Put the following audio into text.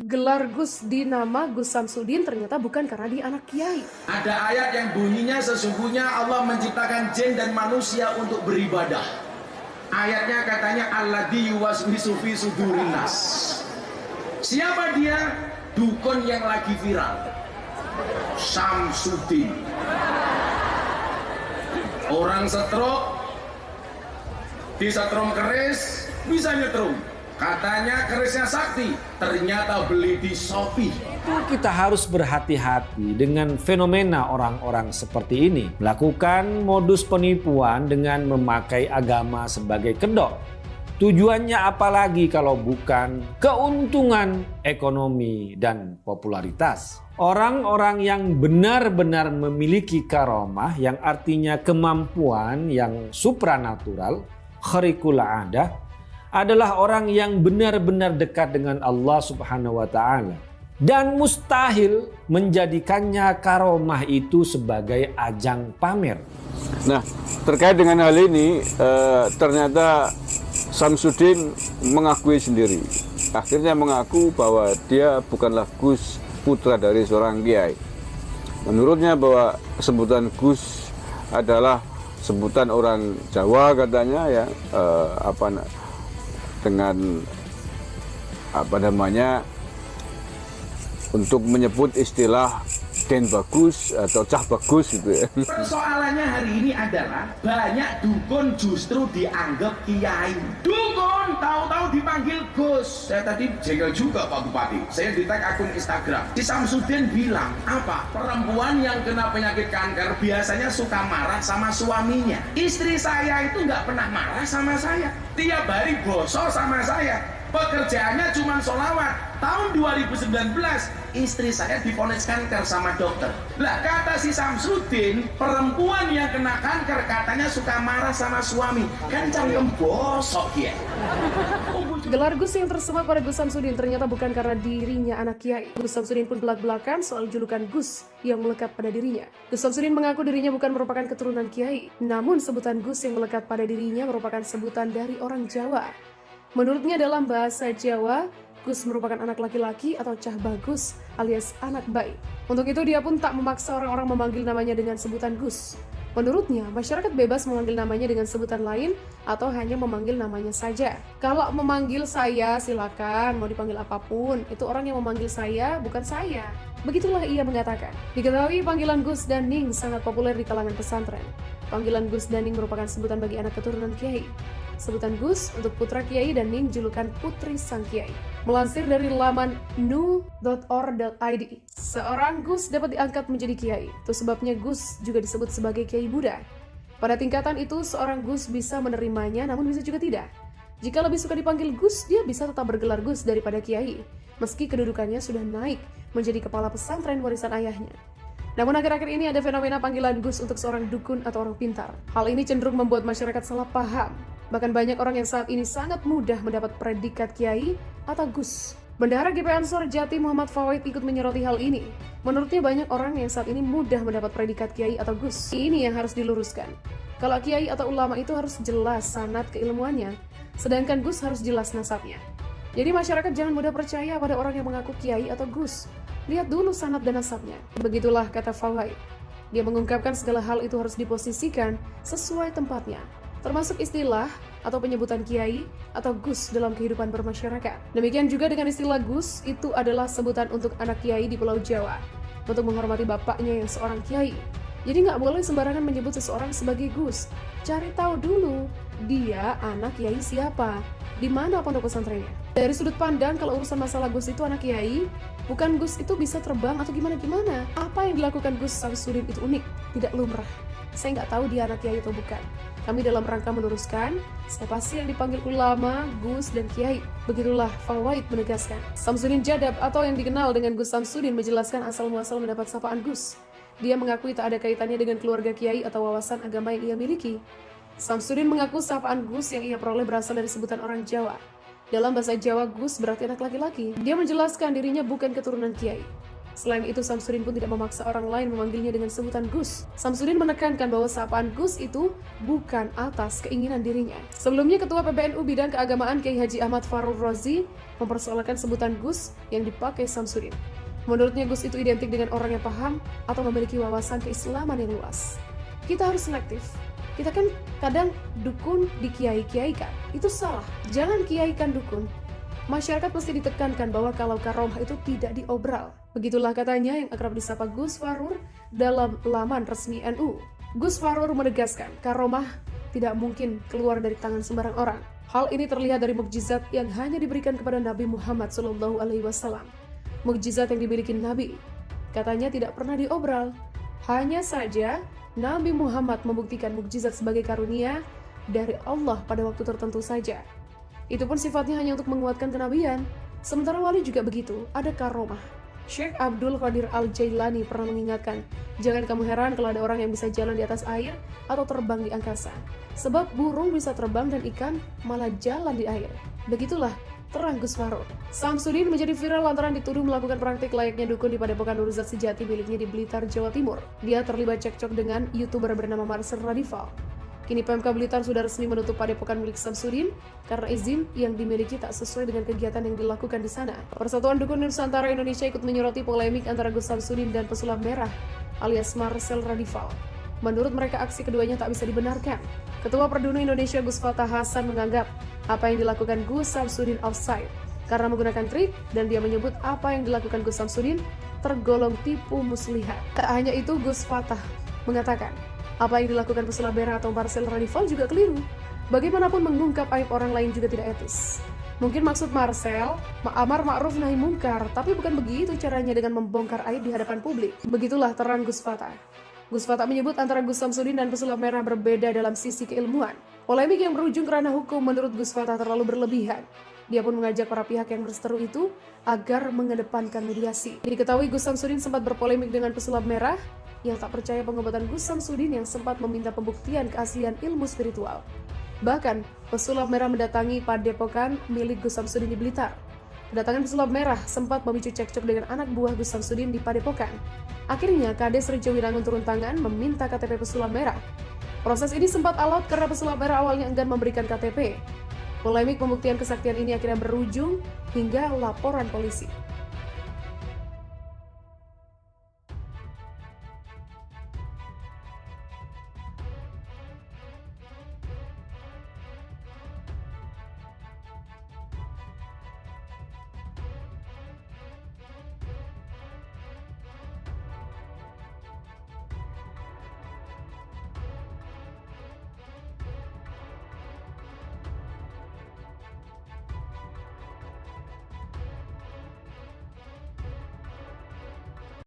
Gelar Gus di nama Gus Samsudin ternyata bukan karena dia anak kiai. Ada ayat yang bunyinya sesungguhnya Allah menciptakan jin dan manusia untuk beribadah. Ayatnya katanya alladzi yuwaswisu fi sudurin nas. Siapa dia? Dukun yang lagi viral. Samsudin. Orang stroke disetrum keris bisa nyetrum. Katanya kerisnya sakti, ternyata beli di Shopee. Kita harus berhati-hati dengan fenomena orang-orang seperti ini. Melakukan modus penipuan dengan memakai agama sebagai kedok. Tujuannya apalagi kalau bukan keuntungan ekonomi dan popularitas. Orang-orang yang benar-benar memiliki karomah yang artinya kemampuan yang supranatural, khariqul adah, adalah orang yang benar-benar dekat dengan Allah Subhanahu wa Ta'ala, dan mustahil menjadikannya karomah itu sebagai ajang pamer. Nah, terkait dengan hal ini, ternyata Samsudin mengakui sendiri. Akhirnya mengaku bahwa dia bukanlah Gus, putra dari seorang kiai. Menurutnya bahwa sebutan Gus adalah sebutan orang Jawa katanya ya, dengan untuk menyebut istilah den bagus atau cah bagus gitu ya. Persoalannya hari ini adalah banyak dukun justru dianggap kiai. Dukun tahu-tahu dipanggil Gus. Saya tadi jengkel juga Pak Bupati. Saya di tag akun Instagram. Si Samsudin bilang apa? Perempuan yang kena penyakit kanker biasanya suka marah sama suaminya. Istri saya itu nggak pernah marah sama saya. Tiap hari bosok sama saya. Pekerjaannya cuma sholawat. Tahun 2019 istri saya divonis kanker sama dokter. Lah kata si Samsudin, perempuan yang kena kanker katanya suka marah sama suami. Kan cangkem bosok ya. Gelar Gus yang tersemat pada Gus Samsudin ternyata bukan karena dirinya anak kiai. Gus Samsudin pun belak-belakan soal julukan Gus yang melekat pada dirinya. Gus Samsudin mengaku dirinya bukan merupakan keturunan kiai, namun sebutan Gus yang melekat pada dirinya merupakan sebutan dari orang Jawa. Menurutnya dalam bahasa Jawa, Gus merupakan anak laki-laki atau cah bagus alias anak baik. Untuk itu dia pun tak memaksa orang-orang memanggil namanya dengan sebutan Gus. Menurutnya, masyarakat bebas memanggil namanya dengan sebutan lain atau hanya memanggil namanya saja. Kalau memanggil saya silakan, mau dipanggil apapun, itu orang yang memanggil saya bukan saya. Begitulah ia mengatakan. Diketahui panggilan Gus dan Ning sangat populer di kalangan pesantren. Panggilan Gus dan Ning merupakan sebutan bagi anak keturunan kiai. Sebutan Gus untuk putra kiai dan Ning julukan putri sang kiai. Melansir dari laman nu.or.id, seorang Gus dapat diangkat menjadi kiai. Itu sebabnya Gus juga disebut sebagai kiai muda. Pada tingkatan itu, seorang Gus bisa menerimanya namun bisa juga tidak. Jika lebih suka dipanggil Gus, dia bisa tetap bergelar Gus daripada kiai, meski kedudukannya sudah naik menjadi kepala pesantren warisan ayahnya. Namun akhir-akhir ini ada fenomena panggilan Gus untuk seorang dukun atau orang pintar. Hal ini cenderung membuat masyarakat salah paham. Bahkan banyak orang yang saat ini sangat mudah mendapat predikat kiai atau Gus. Bendahara GP Ansor Jatim Muhammad Fawait ikut menyoroti hal ini. Menurutnya banyak orang yang saat ini mudah mendapat predikat kiai atau Gus. Ini yang harus diluruskan. Kalau kiai atau ulama itu harus jelas sanad keilmuannya, sedangkan Gus harus jelas nasabnya. Jadi masyarakat jangan mudah percaya pada orang yang mengaku kiai atau Gus. Lihat dulu sanad dan nasabnya. Begitulah kata Fawait. Dia mengungkapkan segala hal itu harus diposisikan sesuai tempatnya, termasuk istilah atau penyebutan kiai atau Gus dalam kehidupan bermasyarakat. Demikian juga dengan istilah Gus, itu adalah sebutan untuk anak kiai di Pulau Jawa, untuk menghormati bapaknya yang seorang kiai. Jadi nggak boleh sembarangan menyebut seseorang sebagai Gus. Cari tahu dulu, dia anak kiai siapa, di mana pondok pesantrennya. Dari sudut pandang, kalau urusan masalah Gus itu anak kiai, bukan Gus itu bisa terbang atau gimana-gimana. Apa yang dilakukan Gus Samsudin itu unik, tidak lumrah. Saya nggak tahu dia anak kiai atau bukan. Kami dalam rangka meluruskan siapa sih yang dipanggil ulama, Gus, dan kiai. Begitulah Fawait menegaskan. Samsudin Jadab atau yang dikenal dengan Gus Samsudin menjelaskan asal-muasal mendapat sapaan Gus. Dia mengakui tak ada kaitannya dengan keluarga kiai atau wawasan agama yang ia miliki. Samsudin mengaku sapaan Gus yang ia peroleh berasal dari sebutan orang Jawa. Dalam bahasa Jawa, Gus berarti anak laki-laki. Dia menjelaskan dirinya bukan keturunan kiai. Selain itu, Samsudin pun tidak memaksa orang lain memanggilnya dengan sebutan Gus. Samsudin menekankan bahwa sapaan Gus itu bukan atas keinginan dirinya. Sebelumnya, Ketua PBNU Bidang Keagamaan Kiai Haji Ahmad Farul Razi mempersoalkan sebutan Gus yang dipakai Samsudin. Menurutnya, Gus itu identik dengan orang yang paham atau memiliki wawasan keislaman yang luas. Kita harus selektif. Kita kan kadang dukun dikiai-kiaikan. Itu salah. Jangan kiaikan dukun. Masyarakat mesti ditekankan bahwa kalau karomah itu tidak diobral. Begitulah katanya yang akrab disapa Gus Farur dalam laman resmi NU. Gus Farur menegaskan, karomah tidak mungkin keluar dari tangan sembarang orang. Hal ini terlihat dari mukjizat yang hanya diberikan kepada Nabi Muhammad SAW. Mukjizat yang dimiliki Nabi, katanya tidak pernah diobral. Hanya saja Nabi Muhammad membuktikan mukjizat sebagai karunia dari Allah pada waktu tertentu saja. Itu pun sifatnya hanya untuk menguatkan kenabian. Sementara wali juga begitu, ada karomah. Syekh Abdul Qadir Al-Jailani pernah mengingatkan, jangan kamu heran kalau ada orang yang bisa jalan di atas air atau terbang di angkasa. Sebab burung bisa terbang dan ikan malah jalan di air. Begitulah terang Gus Farur. Samsudin menjadi viral lantaran dituduh melakukan praktik layaknya dukun di Padepokan Nuruzat Sejati miliknya di Blitar, Jawa Timur. Dia terlibat cekcok dengan YouTuber bernama Marcel Radifal. Kini Pemkab Blitar sudah resmi menutup padepokan milik Samsudin karena izin yang dimiliki tak sesuai dengan kegiatan yang dilakukan di sana. Persatuan Dukun Nusantara Indonesia ikut menyoroti polemik antara Gus Samsudin dan pesulap merah alias Marcel Radifal. Menurut mereka, aksi keduanya tak bisa dibenarkan. Ketua Perdunu Indonesia Gus Fatah Hasan menganggap apa yang dilakukan Gus Samsudin offside karena menggunakan trik, dan dia menyebut apa yang dilakukan Gus Samsudin tergolong tipu muslihat. Tak hanya itu, Gus Fatah mengatakan apa yang dilakukan pesulap merah atau Marcel Radifal juga keliru. Bagaimanapun mengungkap aib orang lain juga tidak etis. Mungkin maksud Marcel, amar ma'ruf nahi mungkar, tapi bukan begitu caranya dengan membongkar aib di hadapan publik. Begitulah terang Gus Fatah. Gus Fatah menyebut antara Gus Samsudin dan pesulap merah berbeda dalam sisi keilmuan. Polemik yang berujung kerana hukum menurut Gus Fatah terlalu berlebihan. Dia pun mengajak para pihak yang berseteru itu agar mengedepankan mediasi. Diketahui Gus Samsudin sempat berpolemik dengan pesulap merah yang tak percaya pengobatan Gus Samsudin yang sempat meminta pembuktian keaslian ilmu spiritual. Bahkan, pesulap merah mendatangi padepokan milik Gus Samsudin di Blitar. Kedatangan pesulap merah sempat memicu cekcok dengan anak buah Gus Samsudin di padepokan. Akhirnya, Kades Rejo Wirangun turun tangan meminta KTP pesulap merah. Proses ini sempat alot karena pesulap merah awalnya enggan memberikan KTP. Polemik pembuktian kesaktian ini akhirnya berujung hingga laporan polisi.